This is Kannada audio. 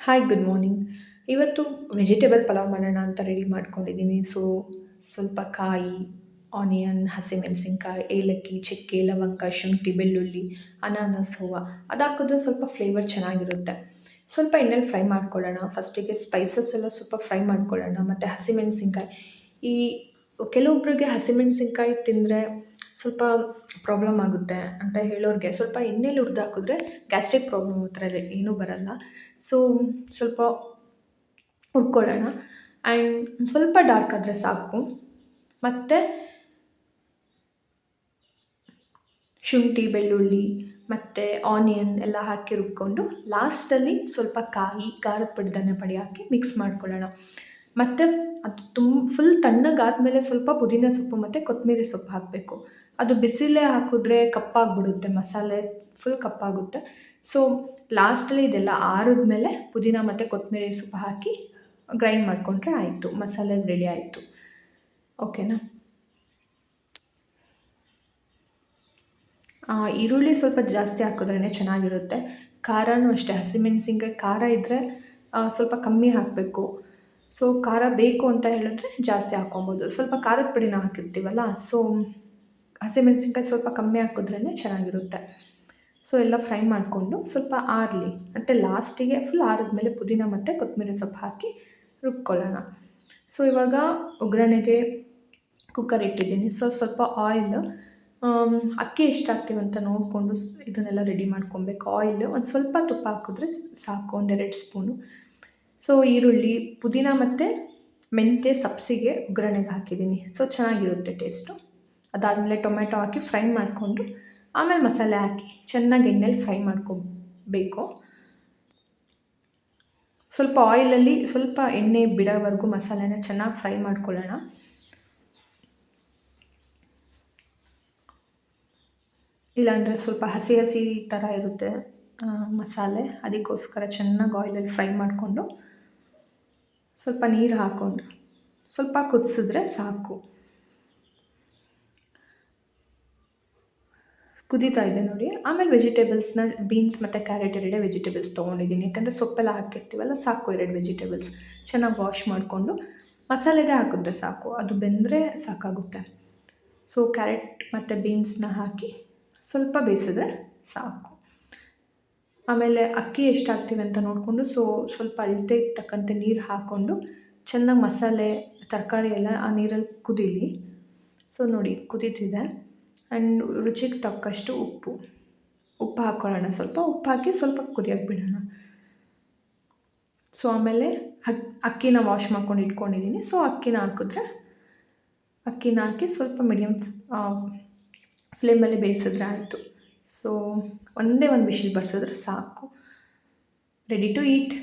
Hi good morning. ಇವತ್ತು ವೆಜಿಟೇಬಲ್ ಪಲಾವ್ ಮಾಡೋಣ ಅಂತ ರೆಡಿ ಮಾಡ್ಕೊಂಡಿದ್ದೀನಿ. ಸ್ವಲ್ಪ ಕಾಯಿ, ಆನಿಯನ್, ಹಸಿಮೆಣಸಿನ್ಕಾಯಿ, ಏಲಕ್ಕಿ, ಚಕ್ಕೆ, ಲವಂಗ, ಶುಂಠಿ, ಬೆಳ್ಳುಳ್ಳಿ, ಅನಾನಸ್ ಹೂವು ಅದು ಹಾಕಿದ್ರೆ ಸ್ವಲ್ಪ ಫ್ಲೇವರ್ ಚೆನ್ನಾಗಿರುತ್ತೆ. ಸ್ವಲ್ಪ ಎಣ್ಣೆಲಿ ಫ್ರೈ ಮಾಡ್ಕೊಳ್ಳೋಣ. ಫಸ್ಟಿಗೆ ಸ್ಪೈಸಸ್ ಎಲ್ಲ ಸ್ವಲ್ಪ ಫ್ರೈ ಮಾಡ್ಕೊಳ್ಳೋಣ. ಮತ್ತು ಹಸಿಮೆಣಸಿನ್ಕಾಯಿ ಈ ಕೆಲವೊಬ್ಬರಿಗೆ ಹಸಿಮೆಣಸಿನ್ಕಾಯಿ ತಿಂದರೆ ಸ್ವಲ್ಪ ಪ್ರಾಬ್ಲಮ್ ಆಗುತ್ತೆ ಅಂತ ಹೇಳೋರಿಗೆ ಸ್ವಲ್ಪ ಎಣ್ಣೆಲಿ ಹುರ್ದು ಹಾಕಿದ್ರೆ ಗ್ಯಾಸ್ಟ್ರಿಕ್ ಪ್ರಾಬ್ಲಮ್ ಆ ಥರ ಎಲ್ಲ ಏನೂ ಬರಲ್ಲ. ಸೊ ಸ್ವಲ್ಪ ಹುರ್ಕೊಳ್ಳೋಣ ಆ್ಯಂಡ್ ಸ್ವಲ್ಪ ಡಾರ್ಕ್ ಆದರೆ ಸಾಕು. ಮತ್ತು ಶುಂಠಿ, ಬೆಳ್ಳುಳ್ಳಿ ಮತ್ತು ಆನಿಯನ್ ಎಲ್ಲ ಹಾಕಿ ರುಬ್ಕೊಂಡು ಲಾಸ್ಟಲ್ಲಿ ಸ್ವಲ್ಪ ಕಾಯಿ, ಖಾರದ ಪುಡಿ, ಧನಿಯಾ ಪುಡಿ ಹಾಕಿ ಮಿಕ್ಸ್ ಮಾಡ್ಕೊಳ್ಳೋಣ. ಮತ್ತು ಅದು ಫುಲ್ ತಣ್ಣಗಾದಮೇಲೆ ಸ್ವಲ್ಪ ಪುದೀನ ಸೊಪ್ಪು ಮತ್ತು ಕೊತ್ತಂಬರಿ ಸೊಪ್ಪು ಹಾಕಬೇಕು. ಅದು ಬಿಸಿಲೇ ಹಾಕಿದ್ರೆ ಕಪ್ಪಾಗಿಬಿಡುತ್ತೆ, ಮಸಾಲೆ ಫುಲ್ ಕಪ್ಪಾಗುತ್ತೆ. ಸೊ ಲಾಸ್ಟಲ್ಲಿ ಇದೆಲ್ಲ ಆರಿದ್ಮೇಲೆ ಪುದೀನ ಮತ್ತು ಕೊತ್ತಂಬರಿ ಸೊಪ್ಪು ಹಾಕಿ ಗ್ರೈಂಡ್ ಮಾಡಿಕೊಂಡ್ರೆ ಆಯಿತು, ಮಸಾಲೆ ರೆಡಿ ಆಯಿತು. ಓಕೆನಾ? ಈರುಳ್ಳಿ ಸ್ವಲ್ಪ ಜಾಸ್ತಿ ಹಾಕಿದ್ರೇ ಚೆನ್ನಾಗಿರುತ್ತೆ. ಖಾರನೂ ಅಷ್ಟೇ, ಹಸಿಮೆಣಸಿನ್ಕಾಯಿ ಖಾರ ಇದ್ದರೆ ಸ್ವಲ್ಪ ಕಮ್ಮಿ ಹಾಕಬೇಕು. ಸೊ ಖಾರ ಬೇಕು ಅಂತ ಹೇಳಿದ್ರೆ ಜಾಸ್ತಿ ಹಾಕ್ಕೊಬೋದು. ಸ್ವಲ್ಪ ಖಾರದ ಪುಡಿನ ಹಾಕಿರ್ತೀವಲ್ಲ, ಸೊ ಹಸಿಮೆಣಸಿನ್ಕಾಯಿ ಸ್ವಲ್ಪ ಕಮ್ಮಿ ಹಾಕಿದ್ರೇ ಚೆನ್ನಾಗಿರುತ್ತೆ. ಸೊ ಎಲ್ಲ ಫ್ರೈ ಮಾಡಿಕೊಂಡು ಸ್ವಲ್ಪ ಆರಲಿ, ಮತ್ತು ಲಾಸ್ಟಿಗೆ ಫುಲ್ ಆರಿದ್ಮೇಲೆ ಪುದೀನ ಮತ್ತು ಕೊತ್ತಂಬರಿ ಸೊಪ್ಪು ಹಾಕಿ ರುಬ್ಕೊಳ್ಳೋಣ. ಸೊ ಇವಾಗ ಒಗ್ಗರಣೆಗೆ ಕುಕ್ಕರ್ ಇಟ್ಟಿದ್ದೀನಿ. ಸ್ವಲ್ಪ ಆಯಿಲ್, ಅಕ್ಕಿ ಎಷ್ಟು ಹಾಕ್ತೀವಂತ ನೋಡಿಕೊಂಡು ಇದನ್ನೆಲ್ಲ ರೆಡಿ ಮಾಡ್ಕೊಬೇಕು. ಆಯಿಲ್ ಒಂದು ಸ್ವಲ್ಪ ತುಪ್ಪ ಹಾಕಿದ್ರೆ ಸಾಕು, 1-2 ಸ್ಪೂನು. ಸೊ ಈರುಳ್ಳಿ, ಪುದೀನ ಮತ್ತು ಮೆಂತ್ಯ ಸಬ್ಸಿಗೆ ಒಗ್ಗರಣೆಗೆ ಹಾಕಿದ್ದೀನಿ. ಸೊ ಚೆನ್ನಾಗಿರುತ್ತೆ ಟೇಸ್ಟು. ಅದಾದಮೇಲೆ ಟೊಮೆಟೊ ಹಾಕಿ ಫ್ರೈ ಮಾಡಿಕೊಂಡು ಆಮೇಲೆ ಮಸಾಲೆ ಹಾಕಿ ಚೆನ್ನಾಗಿ ಎಣ್ಣೆಲಿ ಫ್ರೈ ಮಾಡ್ಕೊಬೇಕು. ಸ್ವಲ್ಪ ಆಯಿಲಲ್ಲಿ ಸ್ವಲ್ಪ ಎಣ್ಣೆ ಬಿಡೋವರೆಗೂ ಮಸಾಲೆನ ಚೆನ್ನಾಗಿ ಫ್ರೈ ಮಾಡ್ಕೊಳ್ಳೋಣ. ಇಲ್ಲಾಂದರೆ ಸ್ವಲ್ಪ ಹಸಿ ಹಸಿ ಥರ ಇರುತ್ತೆ ಮಸಾಲೆ. ಅದಕ್ಕೋಸ್ಕರ ಚೆನ್ನಾಗಿ ಆಯಿಲಲ್ಲಿ ಫ್ರೈ ಮಾಡಿಕೊಂಡು ಸ್ವಲ್ಪ ನೀರು ಹಾಕ್ಕೊಂಡು ಸ್ವಲ್ಪ ಕುದಿಸಿದ್ರೆ ಸಾಕು. ಕುದೀತಾ ಇದೆ ನೋಡಿ. ಆಮೇಲೆ ವೆಜಿಟೇಬಲ್ಸ್ನ ಬೀನ್ಸ್ ಮತ್ತು ಕ್ಯಾರೆಟ್ ಎರಡೇ ವೆಜಿಟೇಬಲ್ಸ್ ತೊಗೊಂಡಿದ್ದೀನಿ. ಯಾಕಂದರೆ ಸೊಪ್ಪೆಲ್ಲ ಹಾಕಿರ್ತೀವಲ್ಲ, ಸಾಕು 2 ವೆಜಿಟೇಬಲ್ಸ್. ಚೆನ್ನಾಗಿ ವಾಶ್ ಮಾಡಿಕೊಂಡು ಮಸಾಲೆಗೆ ಹಾಕಿದ್ರೆ ಸಾಕು, ಅದು ಬೆಂದರೆ ಸಾಕಾಗುತ್ತೆ. ಸೊ ಕ್ಯಾರೆಟ್ ಮತ್ತು ಬೀನ್ಸ್ನ ಹಾಕಿ ಸ್ವಲ್ಪ ಬೇಯಿಸಿದ್ರೆ ಸಾಕು. ಆಮೇಲೆ ಅಕ್ಕಿ ಎಷ್ಟು ಹಾಕ್ತೀವಿ ಅಂತ ನೋಡಿಕೊಂಡು ಸ್ವಲ್ಪ ಅಳತೆಗೆ ತಕ್ಕಂತೆ ನೀರು ಹಾಕ್ಕೊಂಡು ಚೆನ್ನಾಗಿ ಮಸಾಲೆ, ತರಕಾರಿ ಎಲ್ಲ ಆ ನೀರಲ್ಲಿ ಕುದೀಲಿ. ಸೊ ನೋಡಿ ಕುದೀತಿದೆ. ಆ್ಯಂಡ್ ರುಚಿಗೆ ತಕ್ಕಷ್ಟು ಉಪ್ಪು ಹಾಕ್ಕೊಳ್ಳೋಣ. ಸ್ವಲ್ಪ ಉಪ್ಪು ಹಾಕಿ ಸ್ವಲ್ಪ ಕುದಿಯೋಕ್ಕೆ ಬಿಡೋಣ. ಸೊ ಆಮೇಲೆ ಅಕ್ಕಿನ ವಾಶ್ ಮಾಡ್ಕೊಂಡು ಇಟ್ಕೊಂಡಿದ್ದೀನಿ. ಸೊ ಅಕ್ಕಿನ ಹಾಕಿ ಸ್ವಲ್ಪ ಮೀಡಿಯಮ್ ಫ್ಲೇಮಲ್ಲಿ ಬೇಯಿಸಿದ್ರೆ ಆಯಿತು. ಸೊ ಒಂದೇ ಒಂದು ವಿಶಿಲ್ ಬರ್ಸಿದ್ರೆ ಸಾಕು. Ready to heat.